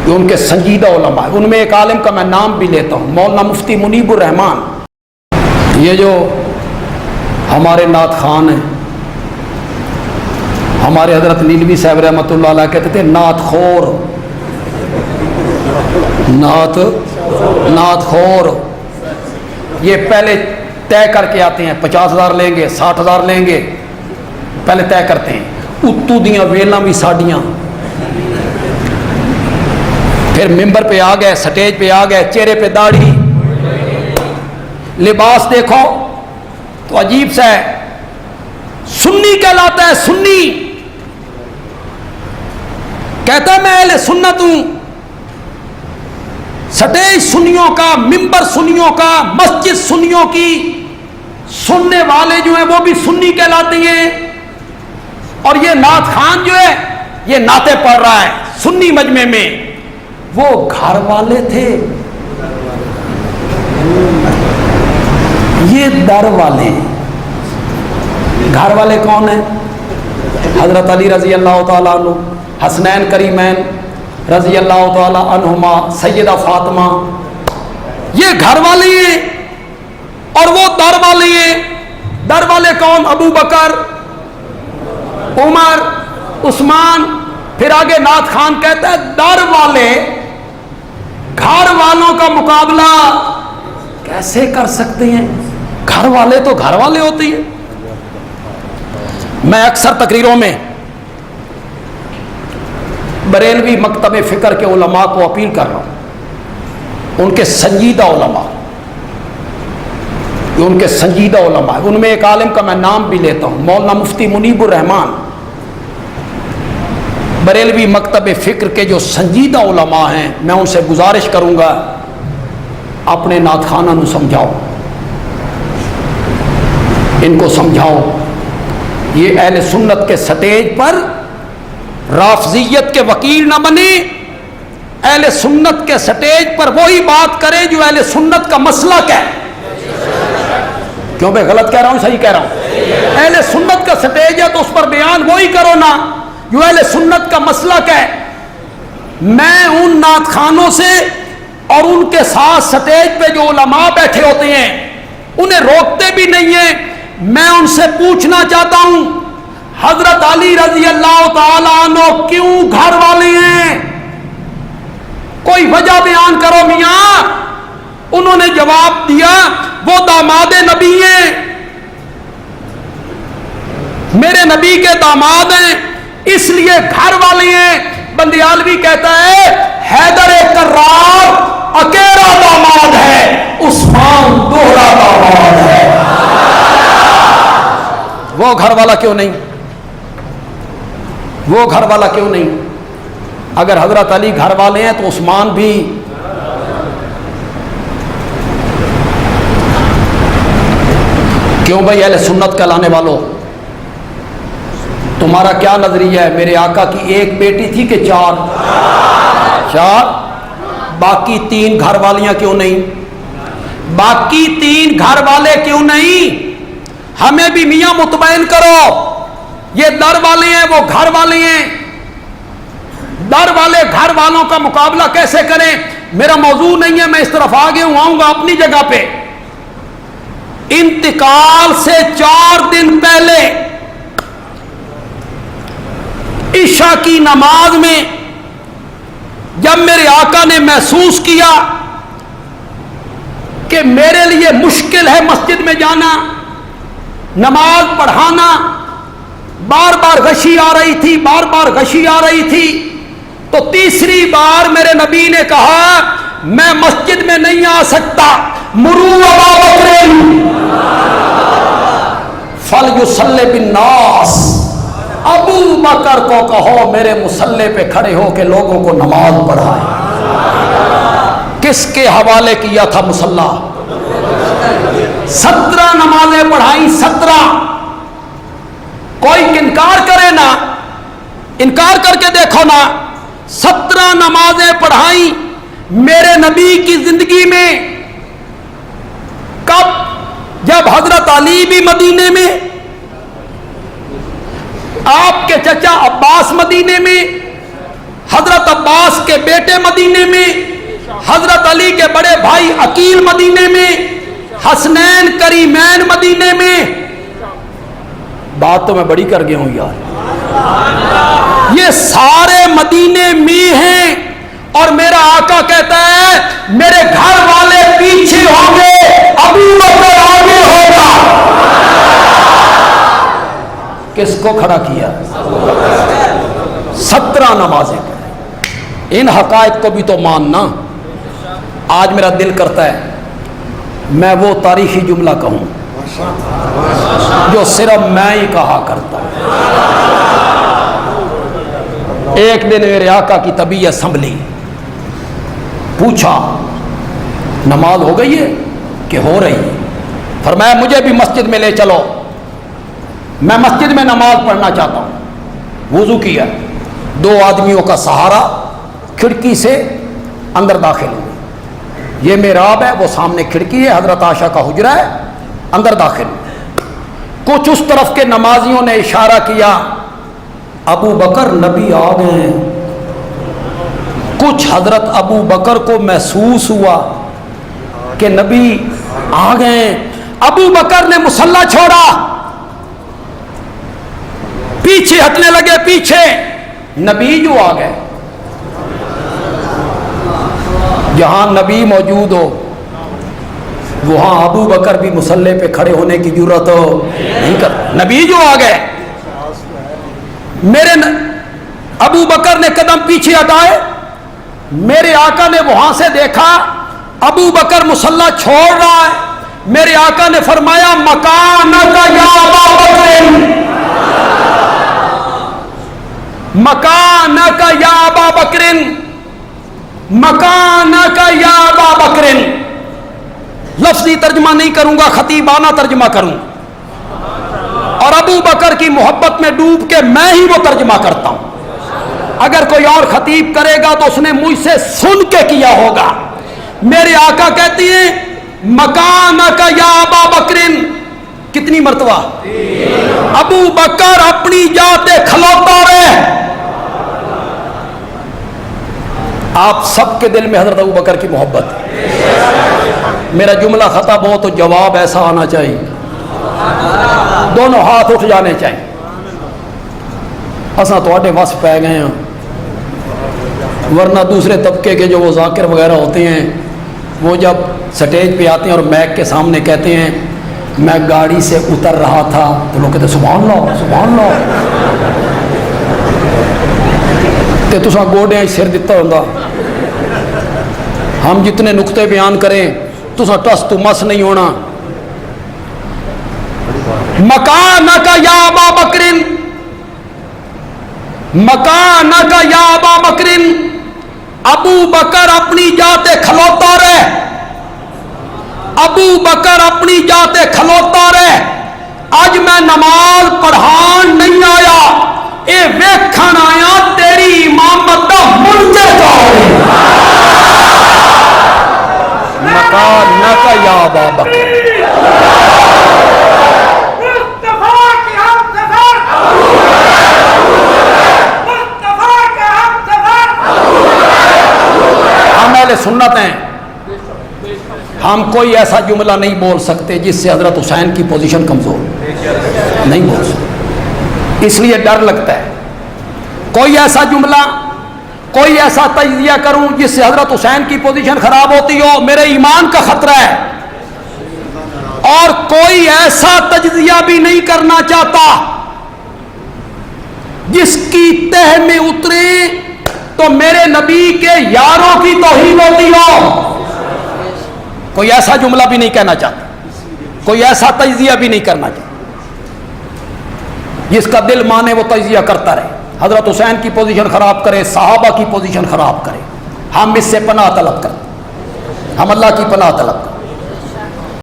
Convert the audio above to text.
یہ ان کے سنجیدہ علماء. ان میں ایک عالم کا میں نام بھی لیتا ہوں, مولانا مفتی منیب الرحمان. یہ جو ہمارے نعت خان ہیں, ہمارے حضرت نیلوی صاحب رحمۃ اللہ علیہ کہتے تھے نعت خور, نعت خور. یہ پہلے طے کر کے آتے ہیں, 50,000 لیں گے, 60,000 لیں گے, پہلے طے کرتے ہیں. اتو دیاں ویلاں بھی ساڈیاں. پھر ممبر پہ آ گئے, سٹیج پہ آ گئے, چہرے پہ داڑھی, لباس دیکھو تو عجیب سا ہے. سنی کہلاتا ہے, سنی کہتا ہے میں اہل سنت ہوں. سٹیج سنیوں کا, ممبر سنیوں کا, مسجد سنیوں کی, سننے والے جو ہیں وہ بھی سنی کہلاتے ہیں. اور یہ نعت خان جو ہے یہ نعتیں پڑھ رہا ہے سنی مجمع میں. وہ گھر والے تھے, یہ در والے. گھر والے کون ہیں؟ حضرت علی رضی اللہ تعالیٰ عنہ, حسنین کریمین رضی اللہ تعالیٰ عنہما, سیدہ فاطمہ. یہ گھر والے ہیں اور وہ در والے ہیں. در والے کون؟ ابو بکر, عمر, عثمان. پھر آگے نعت خان کہتا ہے در والے گھر والوں کا مقابلہ کیسے کر سکتے ہیں؟ گھر والے تو گھر والے ہوتے ہیں. میں اکثر تقریروں میں بریلوی مکتب فکر کے علماء کو اپیل کر رہا ہوں, ان کے سنجیدہ علماء, ان کے سنجیدہ علماء. ان میں ایک عالم کا میں نام بھی لیتا ہوں, مولانا مفتی منیب الرحمان. بریلوی مکتب فکر کے جو سنجیدہ علماء ہیں, میں ان سے گزارش کروں گا اپنے نعت خانہ نو سمجھاؤ, ان کو سمجھاؤ. یہ اہل سنت کے سٹیج پر رافضیت کے وکیل نہ بنے. اہل سنت کے سٹیج پر وہی بات کرے جو اہل سنت کا مسلک ہے. کیوں بھائی غلط کہہ رہا ہوں, صحیح کہہ رہا ہوں؟ اہل سنت کا سٹیج ہے تو اس پر بیان وہی کرو نا جو اہل سنت کا مسلک ہے. میں ان نعت خانوں سے اور ان کے ساتھ سٹیج پہ جو علماء بیٹھے ہوتے ہیں انہیں روکتے بھی نہیں ہیں. میں ان سے پوچھنا چاہتا ہوں حضرت علی رضی اللہ تعالیٰ عنہ کیوں گھر والے ہیں؟ کوئی وجہ بیان کرو میاں. انہوں نے جواب دیا وہ داماد نبی ہیں, میرے نبی کے داماد ہیں, اس لیے گھر والے ہیں. بندیالوی کہتا ہے حیدر کرار اکیلا داماد ہے, عثمان دوہرا داماد ہے. وہ گھر والا کیوں نہیں؟ وہ گھر والا کیوں نہیں؟ اگر حضرت علی گھر والے ہیں تو عثمان بھی. کیوں بھائی اہل سنت کہلانے والوں, تمہارا کیا نظریہ ہے؟ میرے آقا کی ایک بیٹی تھی کہ چار, باقی 3 گھر والیاں کیوں نہیں؟ باقی 3 گھر والے کیوں نہیں؟ ہمیں بھی میاں مطمئن کرو. یہ در والے ہیں, وہ گھر والے ہیں. در والے گھر والوں کا مقابلہ کیسے کریں؟ میرا موضوع نہیں ہے, میں اس طرف آگے ہوں, آؤں گا اپنی جگہ پہ. انتقال سے 4 دن پہلے عشاء کی نماز میں جب میرے آقا نے محسوس کیا کہ میرے لیے مشکل ہے مسجد میں جانا, نماز پڑھانا, بار بار غشی آ رہی تھی, بار بار غشی آ رہی تھی, تو تیسری بار میرے نبی نے کہا میں مسجد میں نہیں آ سکتا, مرو ابا بکر فلیصلی بالناس, ابو بکر کو کہو میرے مصلی پہ کھڑے ہو کے لوگوں کو نماز پڑھائے. کس کے حوالے کیا تھا مصلی؟ 17 نمازیں پڑھائیں, 17. کوئی انکار کرے نا, انکار کر کے دیکھو نا. 17 نمازیں پڑھائیں میرے نبی کی زندگی میں. کب؟ جب حضرت علی بھی مدینے میں, آپ کے چچا عباس مدینے میں, حضرت عباس کے بیٹے مدینے میں، حضرت علی کے بڑے بھائی عقیل مدینے میں، حسنین کریمین مدینے میں. بات تو میں بڑی کر گیا ہوں یار. یہ سارے مدینے میں ہیں اور میرا آقا کہتا ہے میرے گھر والے پیچھے ہوں گے، ابو بکر آگے ہوگا. کس کو کھڑا کیا؟ 17 نمازیں پڑھی. ان حقائق کو بھی تو ماننا. آج میرا دل کرتا ہے میں وہ تاریخی جملہ کہوں جو صرف میں ہی کہا کرتا ہوں. ایک دن میرے آقا کی طبیعت سنبھلی، پوچھا نماز ہو گئی ہے کہ ہو رہی ہے؟ فرمایا مجھے بھی مسجد میں لے چلو، میں مسجد میں نماز پڑھنا چاہتا ہوں. وضو کیا، 2 آدمیوں کا سہارا کھڑکی سے اندر داخل ہوئے. یہ محراب ہے، وہ سامنے کھڑکی ہے، حضرت عائشہ کا حجرہ ہے، اندر داخل ہوئے. کچھ اس طرف کے نمازیوں نے اشارہ کیا ابو بکر نبی آ گئے ہیں. کچھ حضرت ابو بکر کو محسوس ہوا کہ نبی آ گئے. ابو بکر نے مصلی چھوڑا، پیچھے ہٹنے لگے. پیچھے نبی جو آ گئے. جہاں نبی موجود ہو وہاں ابو بکر بھی مصلی پہ کھڑے ہونے کی ضرورت نہیں کر. نبی جو آ گئے. میرے ابو بکر نے قدم پیچھے ہٹائے. میرے آقا نے وہاں سے دیکھا ابو بکر مصلی چھوڑ رہا ہے. میرے آقا نے فرمایا مکانک یا ابا بکر، مکانک یا ابا بکر، مکانک یا ابا بکر. لفظی ترجمہ نہیں کروں گا، خطیبانہ ترجمہ کروں، اور ابو بکر کی محبت میں ڈوب کے میں ہی وہ ترجمہ کرتا ہوں. اگر کوئی اور خطیب کرے گا تو اس نے مجھ سے سن کے کیا ہوگا. میرے آقا کہتی ہیں مکانک یا ابا بکر. کتنی مرتبہ؟ ابو بکر اپنی جاتے کھلوتا رہے. آپ سب کے دل میں حضرت ابو بکر کی محبت ہے. میرا جملہ خطا ہو تو جواب ایسا آنا چاہیے، دونوں ہاتھ اٹھ جانے چاہیے. اساں تواڈے وس پہ گئے ہیں، ورنہ دوسرے طبقے کے جو وہ ذاکر وغیرہ ہوتے ہیں وہ جب سٹیج پہ آتے ہیں اور میک کے سامنے کہتے ہیں میں گاڑی سے اتر رہا تھا تو لوگ کہتے ہیں سبحان اللہ سبحان اللہ. تے تساں گوڈیاں سر دتا ہوندا. ہم جتنے نقطے بیان کریں تساں ٹس تو مس نہیں ہونا. مکانک یا ابا بکر، مکانک یا ابا بکر. ابو بکر اپنی جاتے کھلوتا رہے، ابو بکر اپنی جاتے کھلوتا رہے. اج میں نماز پڑھان نہیں آیا، اے ویکھن آیا تیری امامت دا منکر کون. مکانک یا ابا بکر. ہم اہل سنت ہیں، ہم کوئی ایسا جملہ نہیں بول سکتے جس سے حضرت حسین کی پوزیشن کمزور نہیں بول سکتے. اس لیے ڈر لگتا ہے کوئی ایسا جملہ، کوئی ایسا تجزیہ کروں جس سے حضرت حسین کی پوزیشن خراب ہوتی ہو، میرے ایمان کا خطرہ ہے. اور کوئی ایسا تجزیہ بھی نہیں کرنا چاہتا جس کی تہ میں اترے تو میرے نبی کے یاروں کی توہین ہوتی ہو. کوئی ایسا جملہ بھی نہیں کہنا چاہتا، کوئی ایسا تجزیہ بھی نہیں کرنا چاہتا. جس کا دل مانے وہ تجزیہ کرتا رہے، حضرت حسین کی پوزیشن خراب کرے، صحابہ کی پوزیشن خراب کرے. ہم اس سے پناہ طلب کرتے، ہم اللہ کی پناہ طلب کرتے.